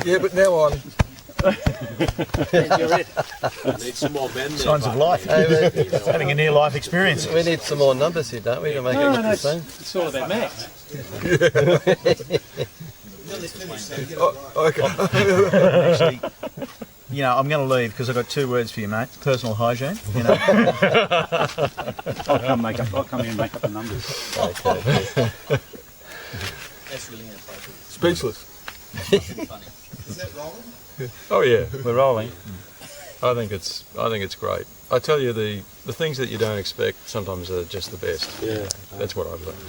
Yeah, but now I'm... You're it. Need some more men there. Signs of life. Having a near-life experience. We need some more numbers here, don't we, to make it look the same? It's all about Max. Okay. Actually, you know, I'm going to leave because I've got 2 words for you, mate. Personal hygiene. You know. I'll come here and make up the numbers. Okay. Speechless. Is that rolling? Oh yeah, We're rolling. I think it's great. I tell you, the things that you don't expect sometimes are just the best. Yeah. That's what I've learned.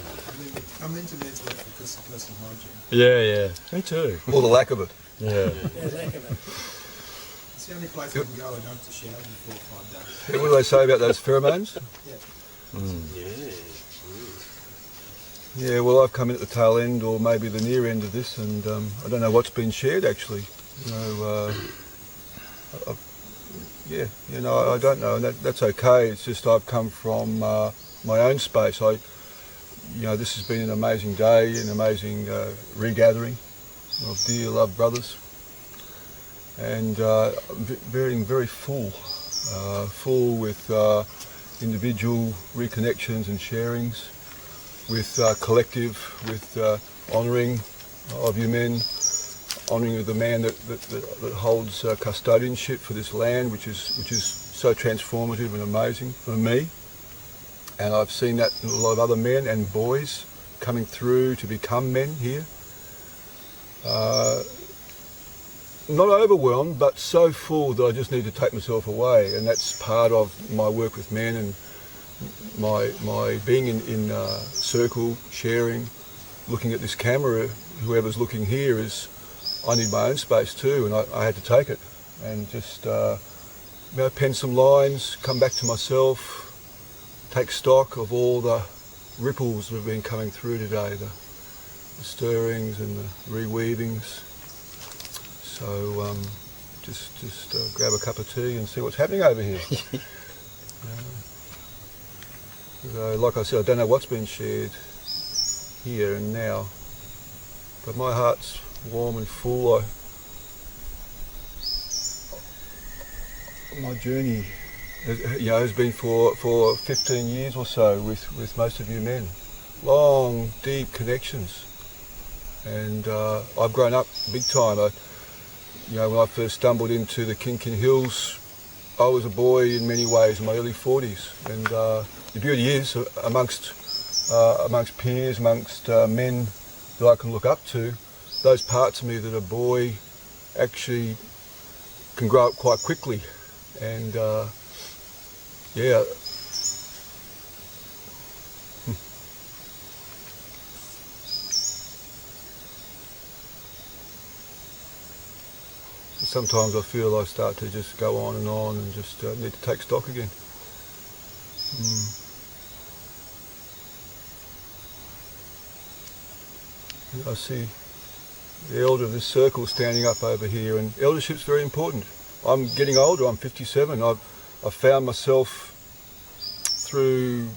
I'm into men's work because of personal hygiene. Yeah. Me too. Or the lack of it. Yeah. It's the only place I can go. I don't have to shower in 4 or 5 days. What do they say about those pheromones? Yeah, well, I've come in at the tail end, or maybe the near end of this, and I don't know what's been shared actually. You know, I don't know, and that's okay. It's just I've come from my own space. This has been an amazing day, an amazing regathering of dear loved brothers, and very full with individual reconnections and sharings, with collective, with honouring of you men, honouring of the man that holds custodianship for this land, which is so transformative and amazing for me. And I've seen that in a lot of other men and boys coming through to become men here. Not overwhelmed, but so full that I just need to take myself away, and that's part of my work with men and my being in circle, sharing, looking at this camera. Whoever's looking here is, I need my own space too, and I had to take it and just pen some lines, come back to myself, take stock of all the ripples that have been coming through today, the stirrings and the reweavings. So just grab a cup of tea and see what's happening over here. Like I said, I don't know what's been shared here and now, but my heart's warm and full. My journey has been for 15 years or so with most of you men. Long, deep connections. And I've grown up big time. When I first stumbled into the Kin Kin Hills, I was a boy in many ways in my early 40s. And the beauty is, amongst peers, amongst men that I can look up to, those parts of me that a boy actually can grow up quite quickly. And sometimes I feel I start to just go on and just need to take stock again. I see the elder of this circle standing up over here, and eldership's very important. I'm getting older, I'm 57. I've found myself through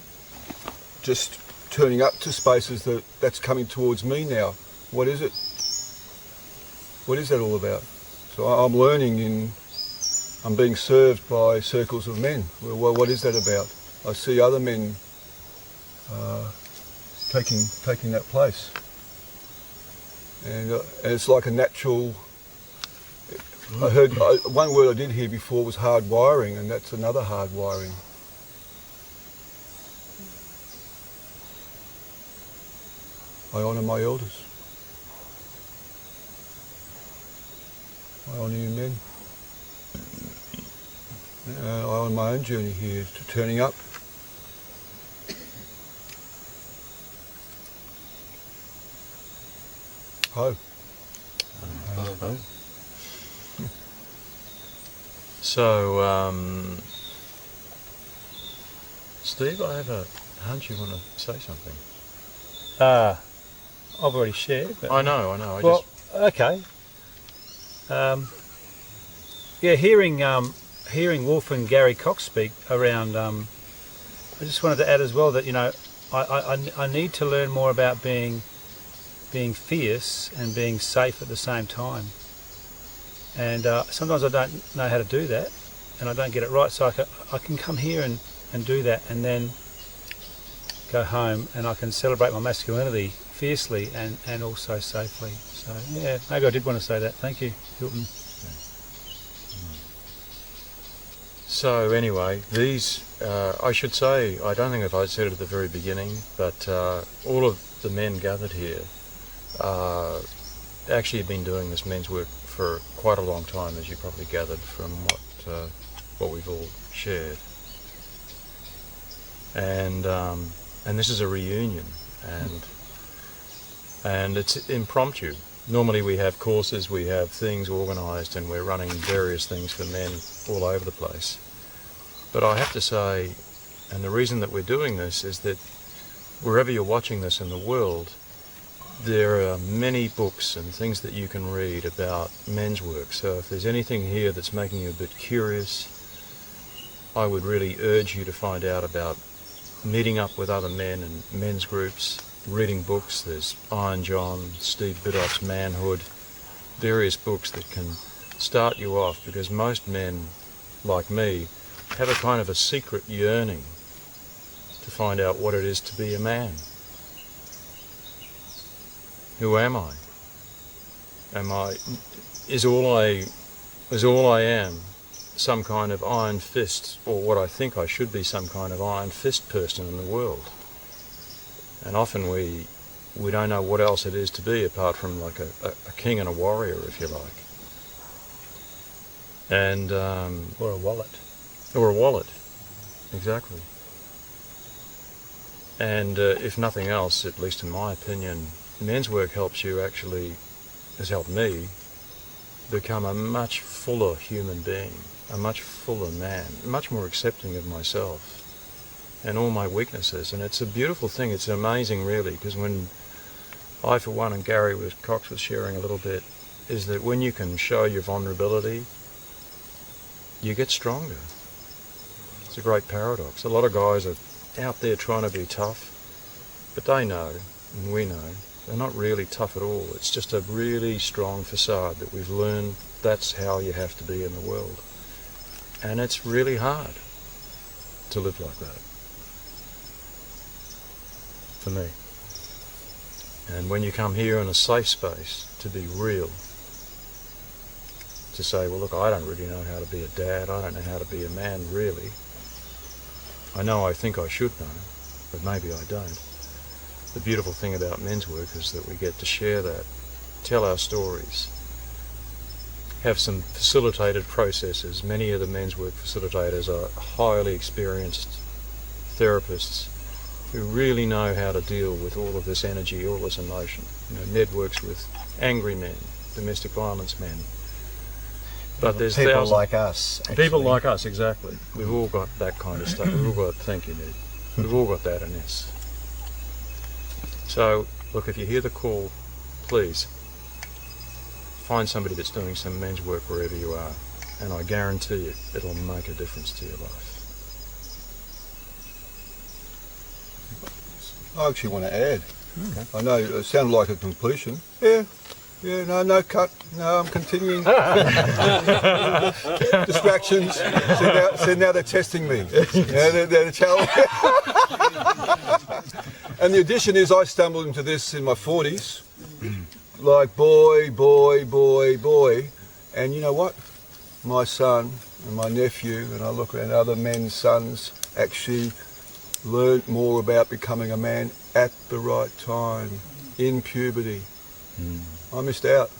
just turning up to spaces that's coming towards me now. What is it? What is that all about? So I'm learning I'm being served by circles of men. Well, what is that about? I see other men taking that place. And it's like a natural... I heard one word I did hear before was hard wiring, and that's another hard wiring. I honour my elders. I honour you men. I honour my own journey here to turning up. Ho. Ho. So, Steve, I have a hunch you want to say something. I've already shared. But I know. Okay. Hearing Wolf and Gary Cox speak around, I just wanted to add as well that, I need to learn more about being fierce and being safe at the same time. And sometimes I don't know how to do that, and I don't get it right. So I can come here and do that, and then go home, and I can celebrate my masculinity fiercely and also safely. So yeah, maybe I did want to say that. Thank you, Hilton. So anyway, these, I should say, I don't think if I said it at the very beginning, but all of the men gathered here actually have been doing this men's work for quite a long time, as you probably gathered from what we've all shared. And this is a reunion, and it's impromptu. Normally we have courses, we have things organised, and we're running various things for men all over the place. But I have to say, and the reason that we're doing this is that wherever you're watching this in the world, there are many books and things that you can read about men's work. So if there's anything here that's making you a bit curious, I would really urge you to find out about meeting up with other men and men's groups, reading books. There's Iron John, Steve Biddulph's Manhood, various books that can start you off, because most men, like me, have a kind of a secret yearning to find out what it is to be a man. Who am I? Is all I am some kind of iron fist, or what I think I should be, some kind of iron fist person in the world? And often we don't know what else it is to be apart from like a king and a warrior, if you like. And Or a wallet. or a wallet, exactly. And if nothing else, at least in my opinion, men's work helps you actually, has helped me, become a much fuller human being, a much fuller man, much more accepting of myself and all my weaknesses. And it's a beautiful thing. It's amazing, really, because when I, for one, and Gary Cox was sharing a little bit, is that when you can show your vulnerability, you get stronger. It's a great paradox. A lot of guys are out there trying to be tough, but they know, and we know, they're not really tough at all. It's just a really strong facade that we've learned that's how you have to be in the world. And it's really hard to live like that, for me. And when you come here in a safe space to be real, to say, well, look, I don't really know how to be a dad, I don't know how to be a man, really. I know I think I should know, but maybe I don't. The beautiful thing about men's work is that we get to share that, tell our stories, have some facilitated processes. Many of the men's work facilitators are highly experienced therapists who really know how to deal with all of this energy, all this emotion. You know, Ned works with angry men, domestic violence men. But there's people thousands, like us. Actually. people like us, exactly. We've all got that kind of stuff. We've all got, thank you, Ned. We've all got that in us. So, look, if you hear the call, please find somebody that's doing some men's work wherever you are, and I guarantee you it'll make a difference to your life. I actually want to add. I know it sounded like a completion. Yeah, no cut. No, I'm continuing. Distractions. So now they're testing me. Yeah, they're challenging. And the addition is I stumbled into this in my 40s. Like boy. And you know what? My son and my nephew, and I look at other men's sons, actually learned more about becoming a man at the right time, in puberty. I missed out.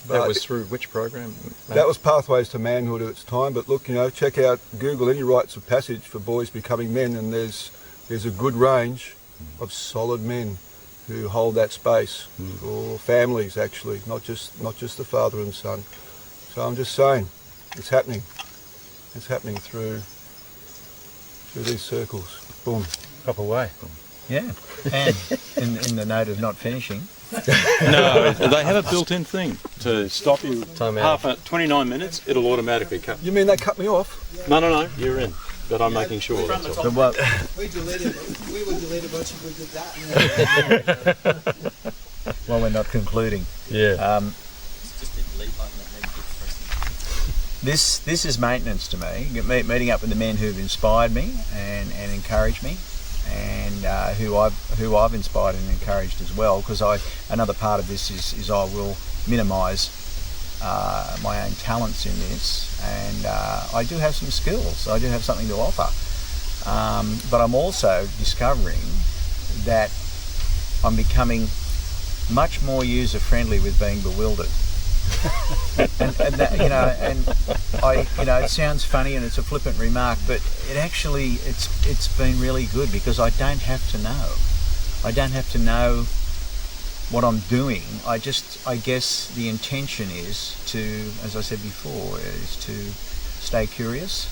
That was through which program, Matt? That was Pathways to Manhood at its time, but look, you know, check out Google any rites of passage for boys becoming men, and there's a good range of solid men who hold that space for families, actually, not just the father and son. So I'm just saying, it's happening. It's happening through these circles. Boom. Proper way. Yeah. And in the note of not finishing, No, they have a built-in thing to stop you. Time out. 29 minutes, it'll automatically cut. You mean they cut me off? No, you're in. But I'm making sure that's all. but what, We were deleted once we did that. well, we're not concluding. Yeah. delete button that needs to be pressed. This is maintenance to me. Meeting up with the men who've inspired me and encouraged me, and who I've inspired and encouraged as well. Because another part of this is I will minimise my own talents in this, and I do have some skills. I do have something to offer, but I'm also discovering that I'm becoming much more user friendly with being bewildered. and that, it sounds funny and it's a flippant remark, but it's been really good because I don't have to know. I don't have to know what I'm doing. I guess the intention is to, as I said before, is to stay curious.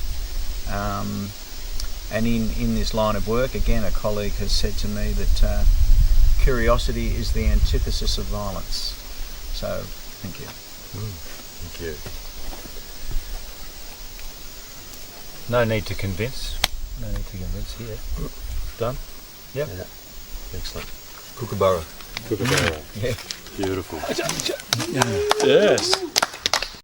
And in this line of work, again, a colleague has said to me that curiosity is the antithesis of violence. So, thank you. Thank you. No need to convince. No need to convince here. Done? Yep. Yeah. Excellent. Kookaburra. Kookaburra. Yeah. Beautiful. Yes.